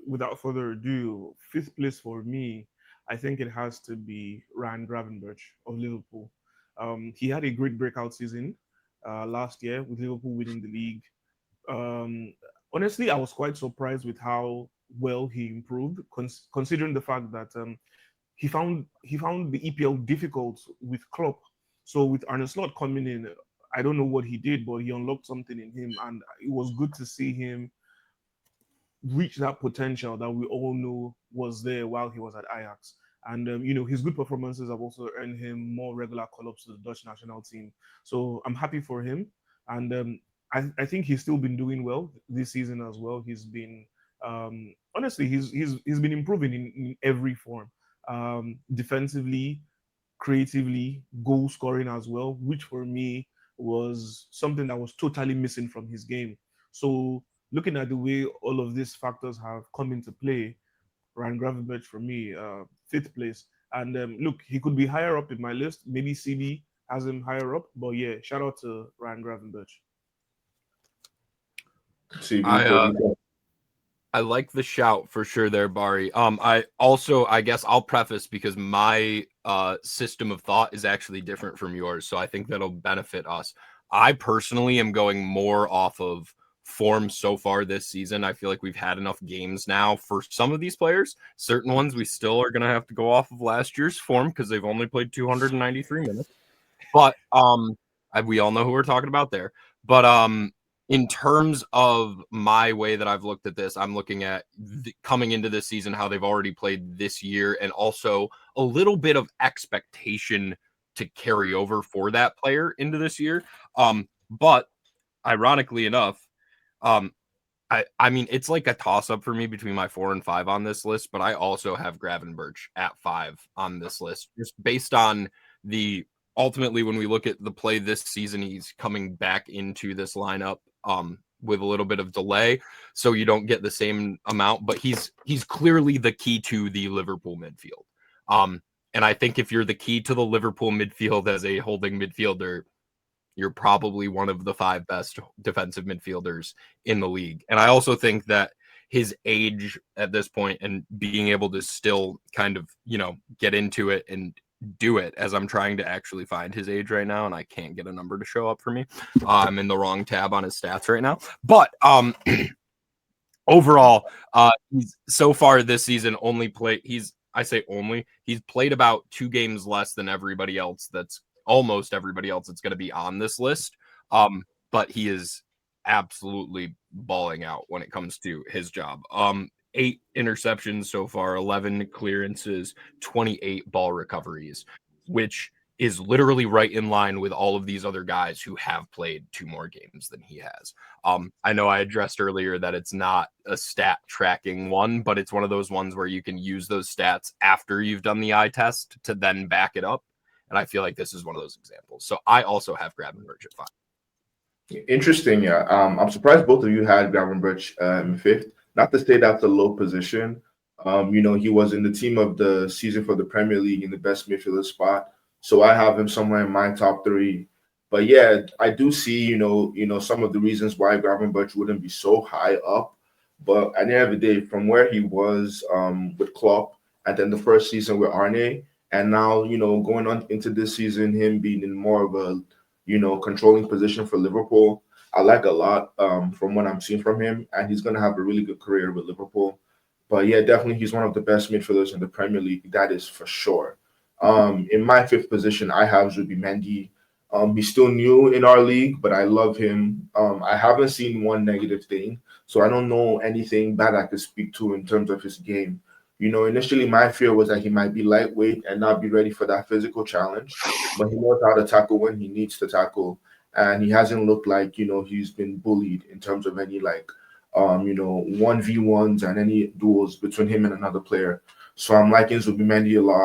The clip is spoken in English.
without further ado, fifth place for me, I think it has to be Ryan Gravenberch of Liverpool. He had a great breakout season last year with Liverpool winning the league. Um, Honestly, I was quite surprised with how well he improved, considering the fact that he found the EPL difficult with Klopp. So with Arne Slot coming in, I don't know what he did, but he unlocked something in him, and it was good to see him reach that potential that we all know was there while he was at Ajax. And his good performances have also earned him more regular call-ups to the Dutch national team. So I'm happy for him, and I think he's still been doing well this season as well. He's been honestly he's been improving in every form, defensively, creatively, goal scoring as well, which for me was something that was totally missing from his game. So looking at the way all of these factors have come into play, Ryan Gravenberch for me, fifth place. And look, he could be higher up in my list. Maybe CB has him higher up, but yeah, shout out to Ryan Gravenberch. CB, I Toby. I like the shout for sure there, Bari. I also, I guess I'll preface because my system of thought is actually different from yours, so I think that'll benefit us. I personally am going more off of form so far this season. I feel like we've had enough games now for some of these players. Certain ones we still are going to have to go off of last year's form because they've only played 293 minutes. But we all know who we're talking about there. But in terms of my way that I've looked at this, I'm looking at coming into this season, how they've already played this year, and also a little bit of expectation to carry over for that player into this year. But ironically enough, I mean, it's like a toss-up for me between my 4 and 5 on this list, but I also have Gravenberch at 5 on this list, just based on the ultimately, when we look at the play this season, he's coming back into this lineup with a little bit of delay, so you don't get the same amount. But he's clearly the key to the Liverpool midfield. And I think if you're the key to the Liverpool midfield as a holding midfielder, you're probably one of the 5 best defensive midfielders in the league. And I also think that his age at this point and being able to still kind of, get into it and do it, as I'm trying to actually find his age right now, and I can't get a number to show up for me. I'm in the wrong tab on his stats right now. But overall, he's so far this season he's played about 2 games less than everybody else that's almost everybody else that's going to be on this list. But he is absolutely balling out when it comes to his job. 8 interceptions so far, 11 clearances, 28 ball recoveries, which is literally right in line with all of these other guys who have played 2 more games than he has. I know I addressed earlier that it's not a stat tracking one, but it's one of those ones where you can use those stats after you've done the eye test to then back it up. And I feel like this is one of those examples. So I also have Gravenberch at 5. Interesting, yeah. I'm surprised both of you had Gravenberch in 5th. Not to say that's a low position. He was in the team of the season for the Premier League in the best midfielder spot. So I have him somewhere in my top 3. But yeah, I do see, some of the reasons why Gravenberch wouldn't be so high up. But at the end of the day, from where he was with Klopp and then the first season with Arne, and now, going on into this season, him being in more of a, controlling position for Liverpool, I like a lot from what I'm seeing from him. And he's going to have a really good career with Liverpool. But yeah, definitely he's one of the best midfielders in the Premier League. That is for sure. In my 5th position, I have Zubimendi. He's still new in our league, but I love him. I haven't seen one negative thing, so I don't know anything bad I could speak to in terms of his game. Initially my fear was that he might be lightweight and not be ready for that physical challenge, but he knows how to tackle when he needs to tackle, and he hasn't looked like he's been bullied in terms of any 1v1s and any duels between him and another player. So I'm liking Zubimendi a lot.